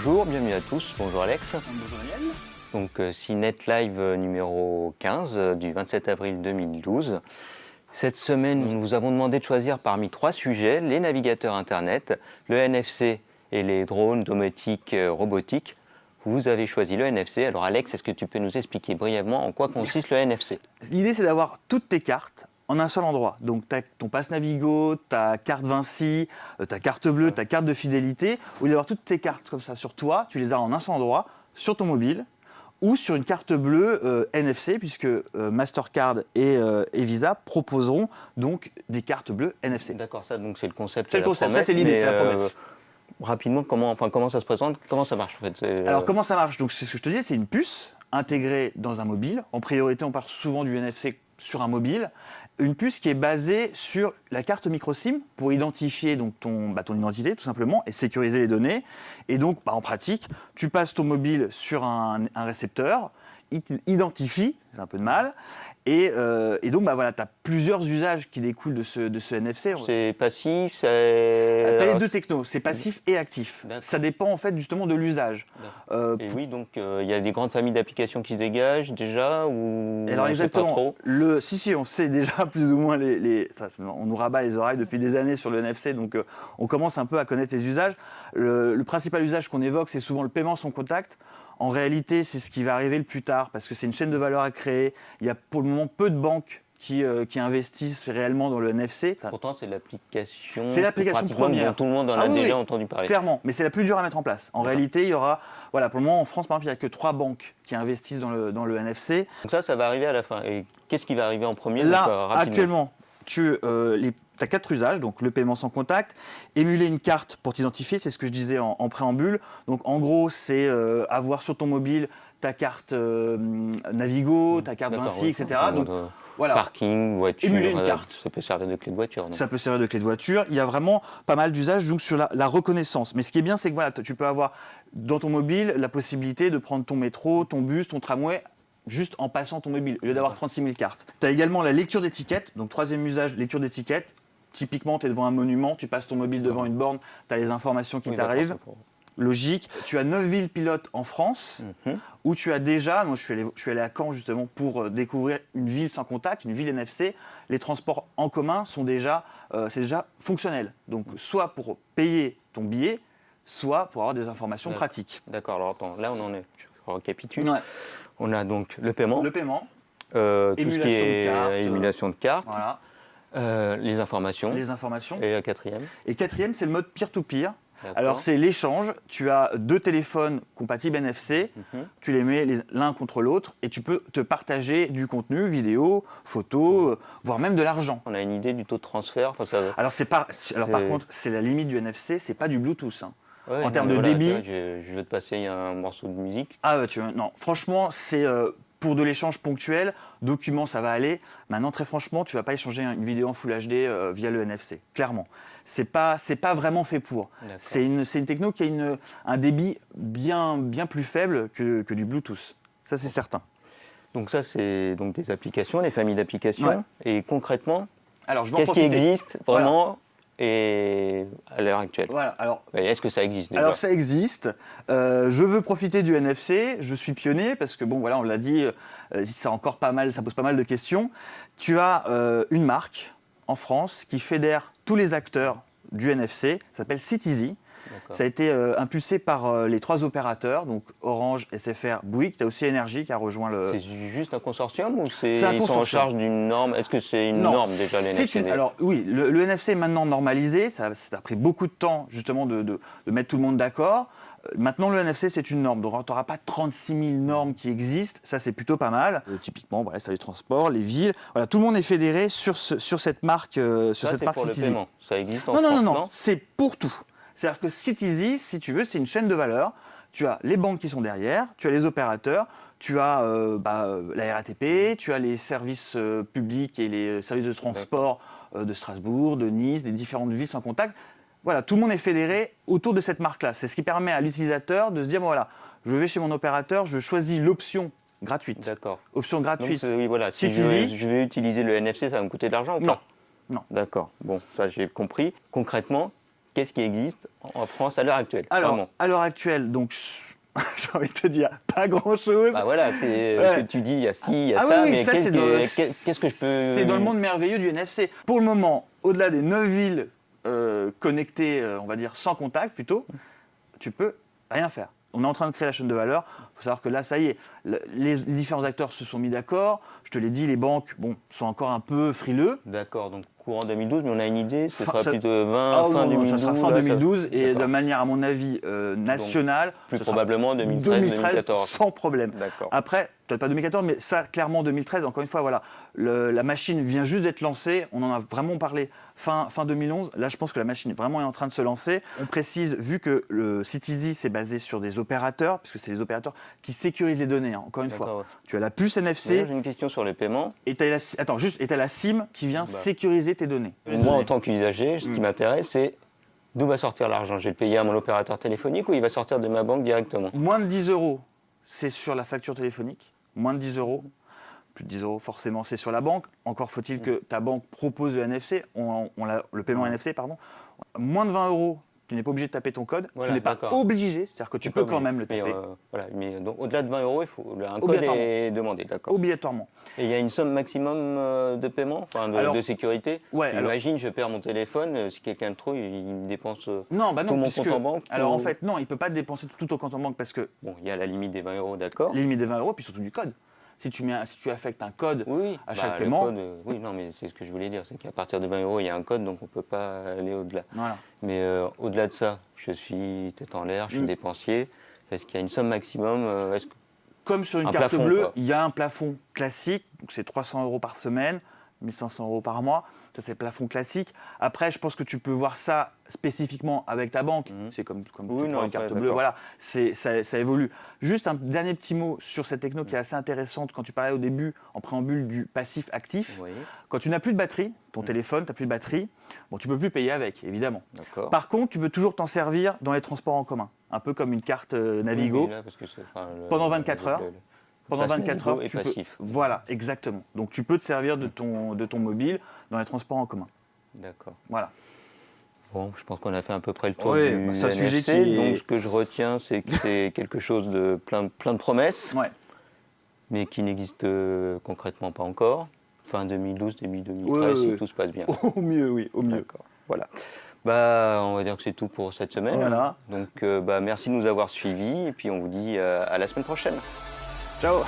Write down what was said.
Bonjour, bienvenue à tous. Bonjour Alex. Bonjour Daniel. Donc CNET Live numéro 15 du 27 avril 2012. Cette semaine, nous vous avons demandé de choisir parmi 3 sujets, les navigateurs Internet, le NFC et les drones domotiques robotiques. Vous avez choisi le NFC. Alors Alex, est-ce que tu peux nous expliquer brièvement en quoi consiste le NFC? L'idée, c'est d'avoir toutes tes cartes en un seul endroit. Donc, tu as ton pass Navigo, ta carte Vinci, ta carte bleue, ta carte de fidélité. Au lieu d'avoir toutes tes cartes comme ça sur toi, tu les as en un seul endroit, sur ton mobile ou sur une carte bleue NFC, puisque Mastercard et Visa proposeront donc des cartes bleues NFC. D'accord, ça donc c'est le concept. C'est le concept, ça c'est l'idée, c'est la promesse. Rapidement, comment ça se présente? Comment ça marche en fait? Alors comment ça marche? Donc c'est ce que je te disais, c'est une puce intégrée dans un mobile. En priorité, on parle souvent du NFC sur un mobile. Une puce qui est basée sur la carte micro-SIM pour identifier donc ton identité tout simplement et sécuriser les données. Et donc en pratique, tu passes ton mobile sur un récepteur, il identifie, j'ai un peu de mal, et donc voilà, tu as plusieurs usages qui découlent de ce NFC. C'est passif, c'est... Tu as les deux technos, c'est passif et actif. Ça dépend en fait justement de l'usage. Et oui, donc il y a des grandes familles d'applications qui se dégagent déjà ou... Alors exactement, pas trop. Si, on sait déjà plus ou moins on nous rabat les oreilles depuis des années sur le NFC, donc on commence un peu à connaître les usages. Le principal usage qu'on évoque, c'est souvent le paiement sans contact. En réalité, c'est ce qui va arriver le plus tard parce que c'est une chaîne de valeur à créer. Il y a pour le moment peu de banques qui investissent réellement dans le NFC. Pourtant, c'est l'application première. Dont tout le monde en a déjà entendu parler. Clairement, mais c'est la plus dure à mettre en place. En réalité, il y aura, pour le moment en France, par exemple, il n'y a que 3 banques qui investissent dans le NFC. Donc ça va arriver à la fin. Et qu'est-ce qui va arriver en premier? Là, actuellement, tu as 4 usages, donc le paiement sans contact, émuler une carte pour t'identifier, c'est ce que je disais en préambule. Donc en gros, c'est avoir sur ton mobile ta carte Navigo, ta carte Vinci, etc. Donc, voilà. Parking, voiture, émuler une carte. Ça peut servir de clé de voiture. Ça peut servir de clé de voiture. Il y a vraiment pas mal d'usages donc sur la reconnaissance. Mais ce qui est bien, c'est que voilà, tu peux avoir dans ton mobile la possibilité de prendre ton métro, ton bus, ton tramway, juste en passant ton mobile, au lieu d'avoir 36 000 cartes. Tu as également la lecture d'étiquette. Donc troisième usage, lecture d'étiquette. Typiquement, tu es devant un monument, tu passes ton mobile devant une borne, tu as les informations qui t'arrivent. Logique. Tu as 9 villes pilotes en France où tu as déjà, moi je suis allé à Caen justement pour découvrir une ville sans contact, une ville NFC. Les transports en commun sont c'est déjà fonctionnel. Donc soit pour payer ton billet, soit pour avoir des informations pratiques. D'accord, alors attends, là on en est, je récapitule. Ouais. On a donc le paiement. Émulation de carte. Voilà. Les informations. Et la quatrième? Et quatrième, c'est le mode peer-to-peer. Alors c'est l'échange, tu as 2 téléphones compatibles NFC, tu les mets l'un contre l'autre et tu peux te partager du contenu, vidéo, photos, voire même de l'argent. On a une idée du taux de transfert? Par contre, c'est la limite du NFC, c'est pas du Bluetooth. Ouais, en termes de débit... Je veux te passer un morceau de musique. Non, franchement, c'est... pour de l'échange ponctuel, documents, ça va aller. Maintenant, très franchement, tu ne vas pas échanger une vidéo en Full HD via le NFC, clairement. C'est pas vraiment fait pour. C'est une techno qui a un débit bien plus faible que du Bluetooth. Ça, c'est certain. Donc ça, c'est donc des applications, des familles d'applications. Ouais. Et concrètement, qu'est-ce qui existe vraiment et à l'heure actuelle? Est-ce que ça existe déjà? Alors ça existe. Je veux profiter du NFC. Je suis pionnier parce que on l'a dit, ça pose pas mal de questions. Tu as une marque en France qui fédère tous les acteurs du NFC. Ça s'appelle Citizy. Ça a été impulsé par les 3 opérateurs, donc Orange, SFR, Bouygues. Tu as aussi Énergie qui a rejoint le... C'est juste un consortium ou ils sont en charge d'une norme? Est-ce que c'est une norme déjà, le NFC? Alors oui, le NFC est maintenant normalisé. Ça a pris beaucoup de temps justement de mettre tout le monde d'accord. Maintenant, le NFC, c'est une norme. Donc, tu n'auras pas 36 000 normes qui existent. Ça, c'est plutôt pas mal. Typiquement, ça les transports, les villes. Voilà, tout le monde est fédéré sur cette marque pour Citizy. Le paiement. Ça existe en France? Non. C'est pour tout. C'est-à-dire que Citizy, si tu veux, c'est une chaîne de valeur. Tu as les banques qui sont derrière, tu as les opérateurs, tu as la RATP, tu as les services publics et les services de transport de Strasbourg, de Nice, des différentes villes sans contact. Voilà, tout le monde est fédéré autour de cette marque-là. C'est ce qui permet à l'utilisateur de se dire, je vais chez mon opérateur, je choisis l'option gratuite. D'accord. Option gratuite. Donc, voilà, si je vais utiliser le NFC, ça va me coûter de l'argent ou pas? Non. D'accord. Bon, ça j'ai compris. Concrètement, qu'est-ce qui existe en France à l'heure actuelle? Alors, Vraiment. à l'heure actuelle, donc, j'ai envie de te dire, pas grand-chose. Bah voilà, c'est Ouais. ce que tu dis, il y a ci, il y a Ah ça, oui, oui, mais ça, qu'est-ce c'est dans le- qu'est-ce que je peux... C'est dans le monde merveilleux du NFC. Pour le moment, au-delà des 9 villes connectées, on va dire sans contact plutôt, tu peux rien faire. On est en train de créer la chaîne de valeur. Il faut savoir que là, ça y est, les différents acteurs se sont mis d'accord. Je te l'ai dit, les banques sont encore un peu frileux. D'accord, donc courant 2012, mais on a une idée, ce Fin- sera ça- plutôt 20, Ah fin non, 2012. ça sera fin là, 2012 et D'accord. de manière, à mon avis, nationale. Plus ce sera probablement 2013-2014. sans problème. D'accord. Après, peut-être pas 2014, mais ça, clairement 2013, encore une fois, voilà. La machine vient juste d'être lancée. On en a vraiment parlé fin 2011. Là, je pense que la machine vraiment est en train de se lancer. On précise, vu que le CityZ, c'est basé sur des opérateurs, puisque c'est les opérateurs qui sécurisent les données, hein, encore une D'accord, fois. ouais. Tu as la puce D'ailleurs, NFC j'ai une question sur les paiements. et tu as la SIM qui vient sécuriser tes données. Moi, en tant qu'usager, ce qui m'intéresse, c'est d'où va sortir l'argent. Je vais le payer à mon opérateur téléphonique ou il va sortir de ma banque directement? Moins de 10 euros, c'est sur la facture téléphonique. Moins de 10 euros. Plus de 10 euros, forcément, c'est sur la banque. Encore faut-il que ta banque propose le NFC, le paiement NFC, pardon. Moins de 20 euros, tu n'es pas obligé de taper ton code. Voilà, tu n'es pas d'accord. obligé, c'est-à-dire que tu peux quand même le Mais, taper. voilà, mais donc, au-delà de 20 euros, il faut un code Obligatoirement. est demandé, d'accord. Obligatoirement. Et il y a une somme maximum de paiement, enfin Alors, de sécurité. ouais, alors- Imagine, je perds mon téléphone, si quelqu'un le trouve, il me dépense Non, bah tout non, mon puisque, compte en banque. alors ou- en fait, non, il ne peut pas te dépenser tout ton compte en banque parce que Bon, il y a la limite des 20 euros, d'accord. les limites des 20 euros, puis surtout du code. Si tu affectes un code Oui, à bah, chaque le paiement, code, oui, non, mais c'est ce que je voulais dire, c'est qu'à partir de 20 euros, il y a un code, donc on ne peut pas aller au-delà. voilà. Mais au-delà de ça, je suis tête en l'air, je suis dépensier. Est-ce qu'il y a une somme maximum est-ce que... Comme sur une Un carte plafond, bleue, quoi. il y a un plafond classique, donc c'est 300 euros par semaine, 1500 euros par mois. Ça, c'est le plafond classique. Après, je pense que tu peux voir ça spécifiquement avec ta banque. C'est comme Oui, tu non, prends une après, carte bleue. d'accord. Voilà, ça évolue. Juste un dernier petit mot sur cette techno qui est assez intéressante. Quand tu parlais au début, en préambule, du passif-actif. Oui, Quand tu n'as plus de batterie, ton téléphone, tu n'as plus de batterie, bon, tu ne peux plus payer avec, évidemment. d'accord. Par contre, tu peux toujours t'en servir dans les transports en commun. Un peu comme une carte Navigo. Oui, là, parce que Pendant 24 heures. Pendant placement 24 go heures, est tu peux... passif. Voilà, exactement. Donc tu peux te servir de ton mobile dans les transports en commun. D'accord. Voilà. Bon, je pense qu'on a fait à peu près le tour Oui, du bah, c'est un sujet NFC. qui est- Donc, ce que je retiens, c'est que c'est quelque chose de plein de promesses, Ouais. mais qui n'existe concrètement pas encore. Fin 2012, début 2013, Ouais, ouais, si ouais. tout se passe bien. Au mieux, oui, au mieux. D'accord. Voilà. Bah, on va dire que c'est tout pour cette semaine. Voilà. Donc, bah, merci de nous avoir suivis et puis on vous dit à la semaine prochaine. Ciao.